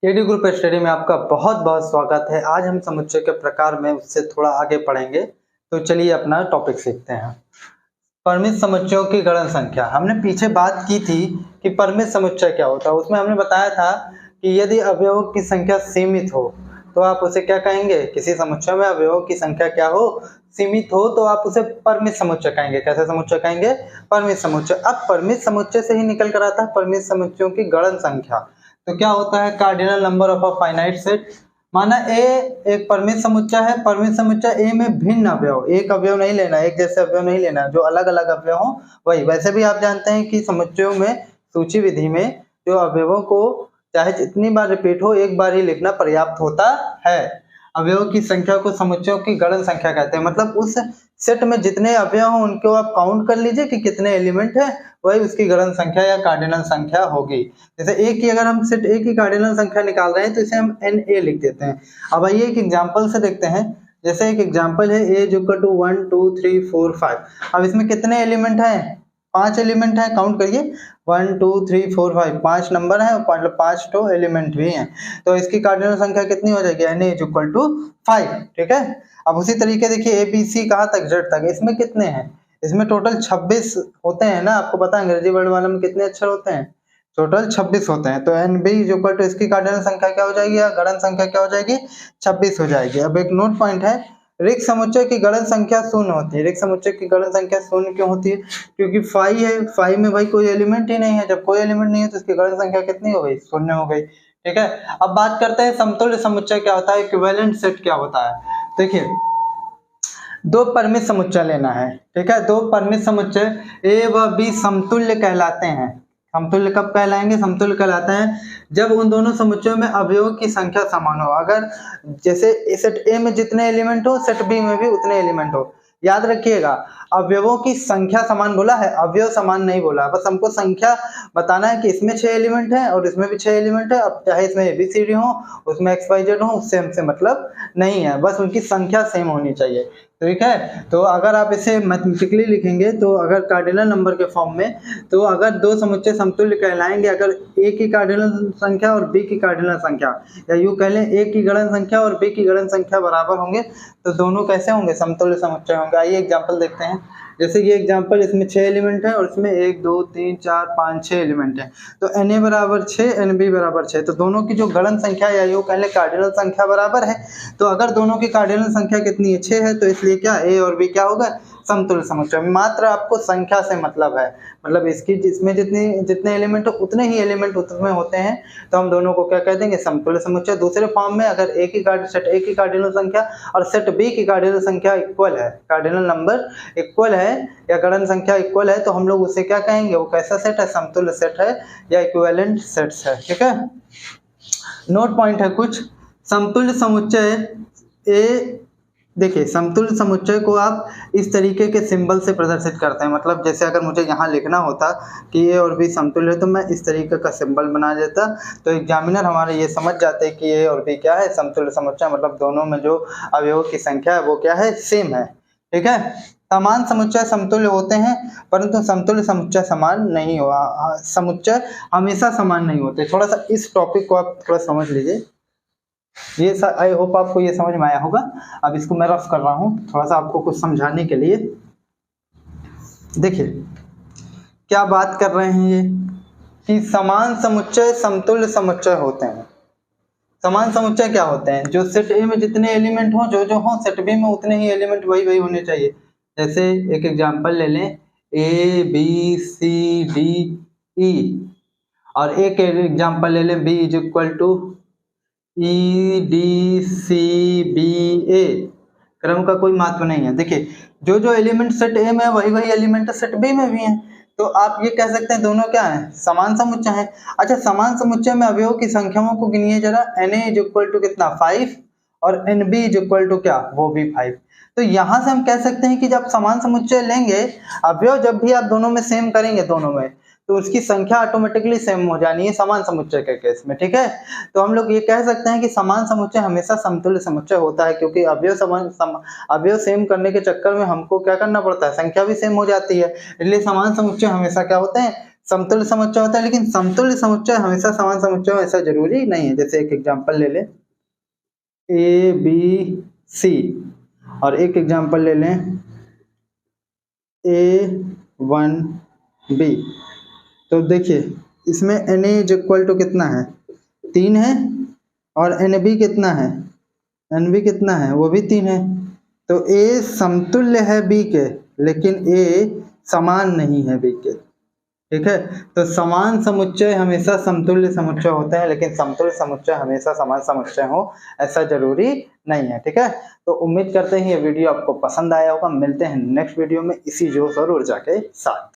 KD group study में आपका बहुत बहुत स्वागत है। आज हम समुच्चय के प्रकार में उससे थोड़ा आगे पढ़ेंगे। तो चलिए अपना टॉपिक सीखते हैं। परिमित समुच्चयों की गणन संख्या। हमने पीछे बात की थी कि परिमित समुच्चय क्या होता है। उसमें हमने बताया था कि यदि अवयवों की संख्या सीमित हो तो आप उसे क्या कहेंगे। किसी समुच्चय में अवयवों की संख्या क्या हो, सीमित हो, तो आप उसे परिमित समुच्चय कहेंगे। कैसे समुच्चय कहेंगे? परिमित समुच्चय। अब परिमित समुच्चय से ही निकल कर आता है परिमित समुच्चयों की गणन संख्या। तो क्या होता है? Cardinal number of a finite set. माना ए एक परिमित समुच्चय है। परिमित समुच्चय ए में भिन्न अवयव, एक अवयव नहीं लेना, एक जैसे अवयव नहीं लेना, जो अलग अलग अवयव हो वही। वैसे भी आप जानते हैं कि समुच्चयों में सूची विधि में जो अवयवों को चाहे जितनी बार रिपीट हो एक बार ही लिखना पर्याप्त होता है। अवयवों की संख्या को समुच्चयों की गणन संख्या कहते हैं। मतलब उस सेट में जितने अवयव हो उनको आप काउंट कर लीजिए कि कितने एलिमेंट है, वही उसकी गणन संख्या या कार्डिनल संख्या होगी। जैसे ए की अगर हम सेट ए की कार्डिनल संख्या निकाल रहे हैं तो इसे हम NA लिख देते हैं। अब आइए एक एग्जांपल से देखते हैं। जैसे एक एग्जांपल है A = 1 2 3 4 5। अब इसमें कितने एलिमेंट हैं? 5 एलिमेंट हैं। काउंट करिए 1 2 3 4 5, 5 नंबर है और 5 तो एलिमेंट भी हैं। तो इसकी कार्डिनल संख्या कितनी हो जाएगी? NA = 5। ठीक है। अब उसी तरीके देखिए ABC कहाँ तक? Z तक। इसमें कितने हैं? इसमें टोटल 26 होते हैं ना। आपको पता है अंग्रेजी वर्ड वाला में कितने अक्षर होते हैं? टोटल 26 होते हैं। तो NB = इसकी कार्डिनल संख्या क्या हो जाएगी या गणन संख्या क्या हो जाएगी? 26 हो जाएगी। अब एक नोट पॉइंट है, रिक्त समुच्चय की गणन संख्या शून्य होती है। रिक्त समुच्चय की गणन संख्या शून्य क्यों होती है? क्योंकि 5 है, 5 में भाई कोई एलिमेंट ही नहीं है। जब कोई एलिमेंट नहीं है तो इसकी गणन संख्या कितनी हो गई? शून्य हो गई। ठीक है। अब बात करते हैं समतुल्य समुच्चय क्या होता है, इक्विवेलेंट सेट क्या होता है। देखिए, दो परिमित समुच्चय लेना है। ठीक है। दो परिमित समुच्चय A व B समतुल्य कहलाते हैं। समतुल्य कब कहलाएंगे? समतुल्य कहलाते हैं जब उन दोनों समुच्चयों में अवयवों की संख्या समान हो। अगर जैसे सेट A में जितने एलिमेंट हो सेट B में भी उतने एलिमेंट हो। याद रखिएगा, अवयवों की संख्या समान बोला है, अवयव समान नहीं बोला। बस हमको संख्या बताना है कि इसमें 6 एलिमेंट है और इसमें भी 6 एलिमेंट है। अब चाहे इसमें ABCD हो, उसमें XYZ हो, उससे हमसे मतलब नहीं है। बस उनकी संख्या सेम होनी चाहिए। ठीक है। तो अगर आप इसे मैथमेटिकली लिखेंगे तो अगर कार्डिनल नंबर के फॉर्म में, तो अगर दो समुच्चय समतुल्य कहलाएंगे अगर A की कार्डिनल संख्या और B की कार्डिनल संख्या, या यूं कह लें A की गणन संख्या और B की गणन संख्या बराबर होंगे तो दोनों कैसे होंगे? समतुल्य समुच्चय होंगे। आइए एग्जांपल देखते हैं। जैसे ये एग्जांपल, इसमें 6 एलिमेंट है और इसमें 1 2 3 4 5 6 एलिमेंट है। तो NA = 6, NB = 6। तो दोनों की जो गणन संख्या या यूं कह लें कार्डिनल संख्या बराबर है। तो अगर दोनों की कार्डिनल संख्या कितनी है? 6 है। तो इसलिए क्या A और B क्या होगा? समतुल्य समुच्चय। मात्र आपको संख्या से मतलब है, मतलब इसकी जिसमें जितने एलिमेंट हो उतने ही एलिमेंट उसमें होते हैं। तो हम दोनों को क्या कह देंगे? समतुल्य समुच्चय। दूसरे फॉर्म में अगर सेट A की कार्डिनल संख्या और सेट B की कार्डिनल संख्या इक्वल है, कार्डिनल नंबर इक्वल है या गणन संख्या इक्वल है, तो हम लोग उसे क्या कहेंगे? वो कैसा सेट है? समतुल्य सेट है या इक्विवेलेंट सेट्स है। ठीक है। नोट पॉइंट है कुछ। समतुल्य समुच्चय ए, देखिए समतुल्य समुच्चय को आप इस तरीके के सिंबल से प्रदर्शित करते हैं। मतलब जैसे अगर मुझे यहाँ लिखना होता कि A और B समतुल्य है तो मैं इस तरीके का सिंबल बना देता, तो एग्जामिनर हमारे ये समझ जाते कि A और B क्या है? समतुल्य समुच्चय। मतलब दोनों में जो अवयवों की संख्या है वो क्या है? सेम है। ठीक है। समान समुच्चय समतुल्य होते हैं परंतु समतुल्य समुच्चय समान नहीं हुआ। समुच्चय हमेशा समान नहीं होते। थोड़ा सा इस टॉपिक को आप थोड़ा समझ लीजिए। ये आई होप आपको ये समझ में आया होगा। अब इसको मैं रफ कर रहा हूँ थोड़ा सा आपको कुछ समझाने के लिए। देखिए क्या बात कर रहे हैं ये कि समान समुच्चय समतुल्य समुच्चय होते हैं। समान समुच्चय क्या होते हैं? जो सेट A में जितने एलिमेंट हो जो हो सेट B में उतने ही एलिमेंट वही होने चाहिए। जैसे एक एग्जांपल ले लें, ABCDE और एक एग्जांपल ले लें B = EDCBA। क्रम का कोई महत्व नहीं है। देखिए जो एलिमेंट सेट A में है वही एलिमेंट सेट B में भी हैं। तो आप ये कह सकते हैं दोनों क्या हैं? समान समुच्चय हैं। अच्छा, समान समुच्चय में अवयवों की संख्याओं को गिनिए जरा। NA = कितना? 5 और NB = क्या? वो भी 5। तो यहाँ से हम कह सकते हैं कि जब समान समुच्चय लेंगे, अवयव जब भी आप दोनों में सेम करेंगे दोनों में, तो उसकी संख्या ऑटोमेटिकली सेम हो जानी है समान समुच्चय के केस में। ठीक है। तो हम लोग ये कह सकते हैं कि समान समुच्चय हमेशा समतुल्य समुच्चय होता है, क्योंकि अवयव सेम करने के चक्कर में हमको क्या करना पड़ता है? संख्या भी सेम हो जाती है। इसलिए समान समुच्चय हमेशा क्या होते हैं? समतुल्य समुच्चय होता है, लेकिन समतुल्य समुच्चय हमेशा समान समुच्चय हो ऐसा जरूरी नहीं है। जैसे एक एग्जांपल ले लें ए बी सी, और एक एग्जांपल ले लें ए वन बी। तो देखिए इसमें N A is equal to कितना है, 3 है, और एन बी कितना है, एन बी कितना है, वो भी 3 है। तो ए समतुल्य है बी के, लेकिन ए समान नहीं है बी के। ठीक है, तो समान समुच्चय हमेशा समतुल्य समुच्चय होते हैं, लेकिन समतुल्य समुच्चय हमेशा समान समुच्चय हो ऐसा जरूरी नहीं है। ठीक है, तो उम्मीद करते हैं ये वीडियो आपको पसंद आया होगा। मिलते हैं नेक्स्ट वीडियो में इसी जोश और ऊर्जा के साथ।